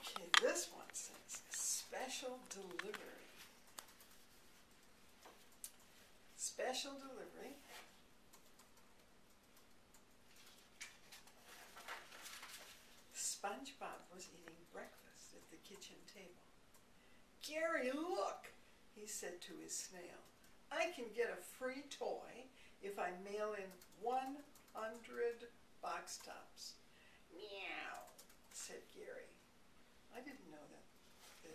Okay, this one says special delivery. Special delivery. SpongeBob was eating breakfast at the kitchen table. "Gary, look," he said to his snail. "I can get a free toy if I mail in 100 box tops." "Meow," said Gary. I didn't know that the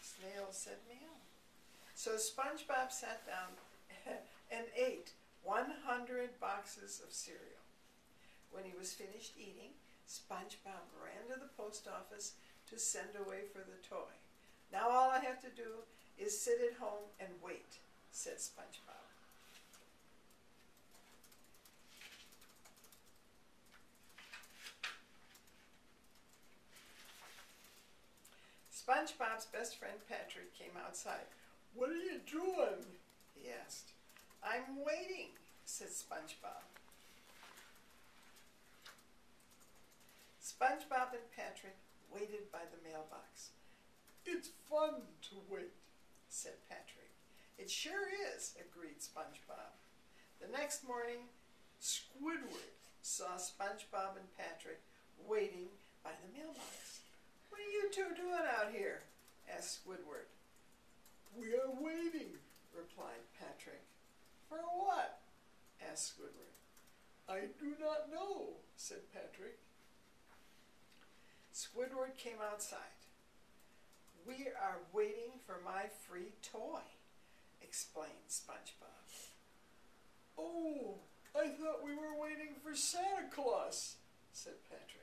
snail said meow. So SpongeBob sat down and ate 100 boxes of cereal. When he was finished eating, SpongeBob ran to the post office to send away for the toy. "Now all I have to do is sit at home and wait," said SpongeBob. SpongeBob's best friend Patrick came outside. "What are you doing?" he asked. "I'm waiting," said SpongeBob. SpongeBob and Patrick waited by the mailbox. "It's fun to wait," said Patrick. "It sure is," agreed SpongeBob. The next morning, Squidward saw SpongeBob and Patrick waiting by the mailbox. "What are you two doing out here?" asked Squidward. "We are waiting," replied Patrick. "For what?" asked Squidward. "I do not know," said Patrick. Squidward came outside. "We are waiting for my free toy," explained SpongeBob. "Oh, I thought we were waiting for Santa Claus," said Patrick.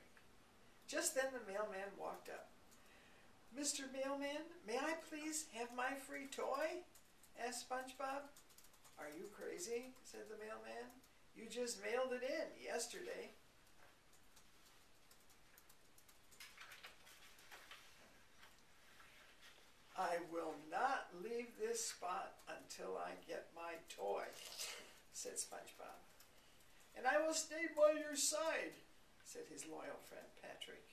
Just then the mailman walked up. "Mr. Mailman, may I please have my free toy?" asked SpongeBob. "Are you crazy?" said the mailman. "You just mailed it in yesterday." "I will not leave this spot until I get my toy," said SpongeBob. "And I will stay by your side," said his loyal friend Patrick.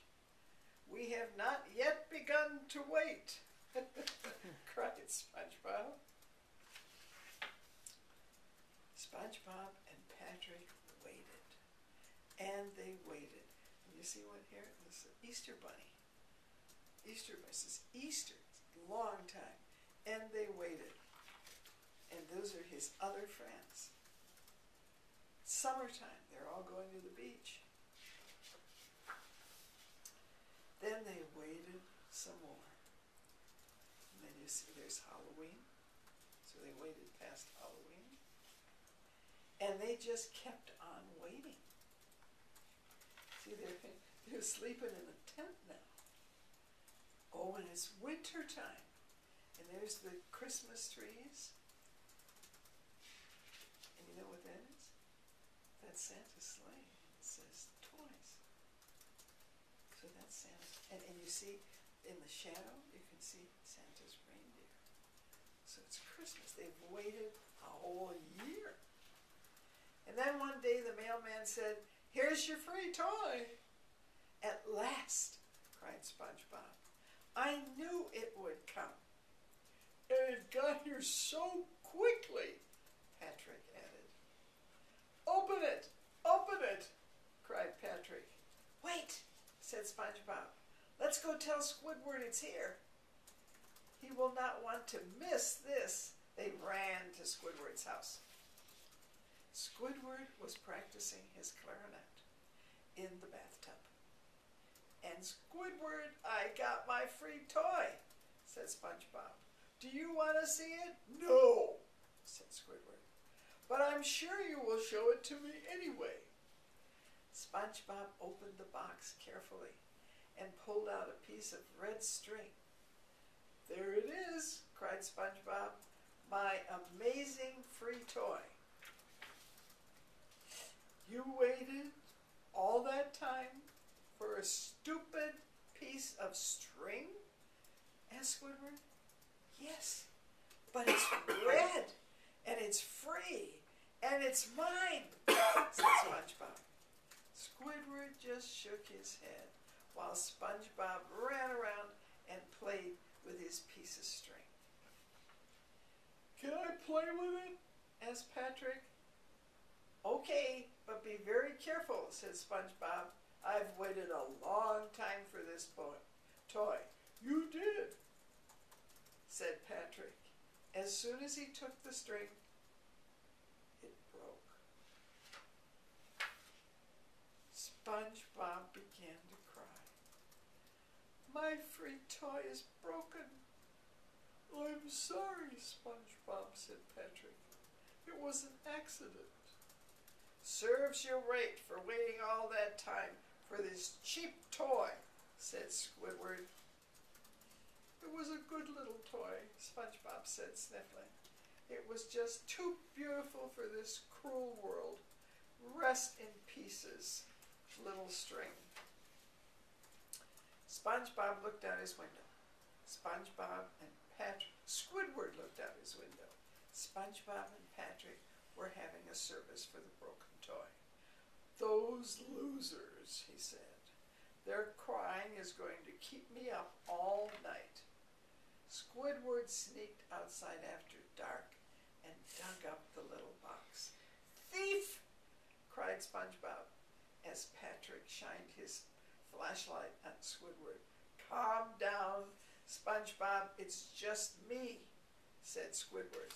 "We have not yet begun to wait," cried SpongeBob. SpongeBob and Patrick waited, and they waited. And you see what here? This is the Easter Bunny. Easter Bunny. This is Easter. Long time, and they waited, and those are his other friends. Summertime, they're all going to the beach. Then they waited some more, and then you see there's Halloween, so they waited past Halloween, and they just kept on waiting. See, they're sleeping in a tent now. Oh, and it's winter time, and there's the Christmas trees. And you know what that is? That's Santa's sleigh. It says toys. So that's Santa. And you see in the shadow, you can see Santa's reindeer. So it's Christmas. They've waited a whole year. And then one day the mailman said, "Here's your free toy." "At last," cried SpongeBob. "I knew it would come." "And it got here so quickly," Patrick added. "Open it! Open it!" cried Patrick. "Wait," said SpongeBob. "Let's go tell Squidward it's here. He will not want to miss this." They ran to Squidward's house. Squidward was practicing his clarinet in the bathtub. "And Squidward, I got my free toy," said SpongeBob. "Do you want to see it?" "No," said Squidward. "But I'm sure you will show it to me anyway." SpongeBob opened the box carefully and pulled out a piece of red string. "There it is," cried SpongeBob. "My amazing free toy." "You waited all that time for a stupid piece of string?" asked Squidward. "Yes, but it's red, and it's free, and it's mine," said SpongeBob. Squidward just shook his head while SpongeBob ran around his piece of string. "Can I play with it?" asked Patrick. "Okay, but be very careful," said SpongeBob. "I've waited a long time for this toy." "You did," said Patrick. As soon as he took the string, it broke. SpongeBob began to cry. "My free toy is broken." "I'm sorry, SpongeBob," said Patrick. "It was an accident." "Serves you right for waiting all that time for this cheap toy," said Squidward. "It was a good little toy," SpongeBob said, sniffling. "It was just too beautiful for this cruel world. Rest in pieces, little string." SpongeBob looked out his window. Squidward looked out his window. SpongeBob and Patrick were having a service for the broken toy. "Those losers," he said. "Their crying is going to keep me up all night." Squidward sneaked outside after dark and dug up the little box. "Thief!" cried SpongeBob as Patrick shined his flashlight on Squidward. "Calm down, SpongeBob, it's just me," said Squidward.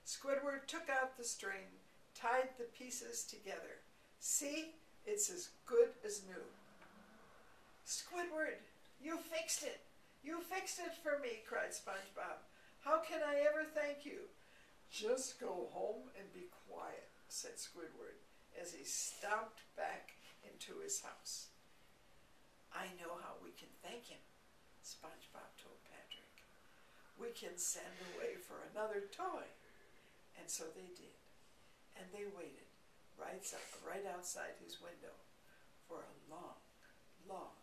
Squidward took out the string, tied the pieces together. "See, it's as good as new." "Squidward, you fixed it! You fixed it for me," cried SpongeBob. "How can I ever thank you?" "Just go home and be quiet," said Squidward as he stomped back into his house. "I know how we can thank him," SpongeBob told Patrick. "We can send away for another toy." And so they did. And they waited right outside his window for a long, long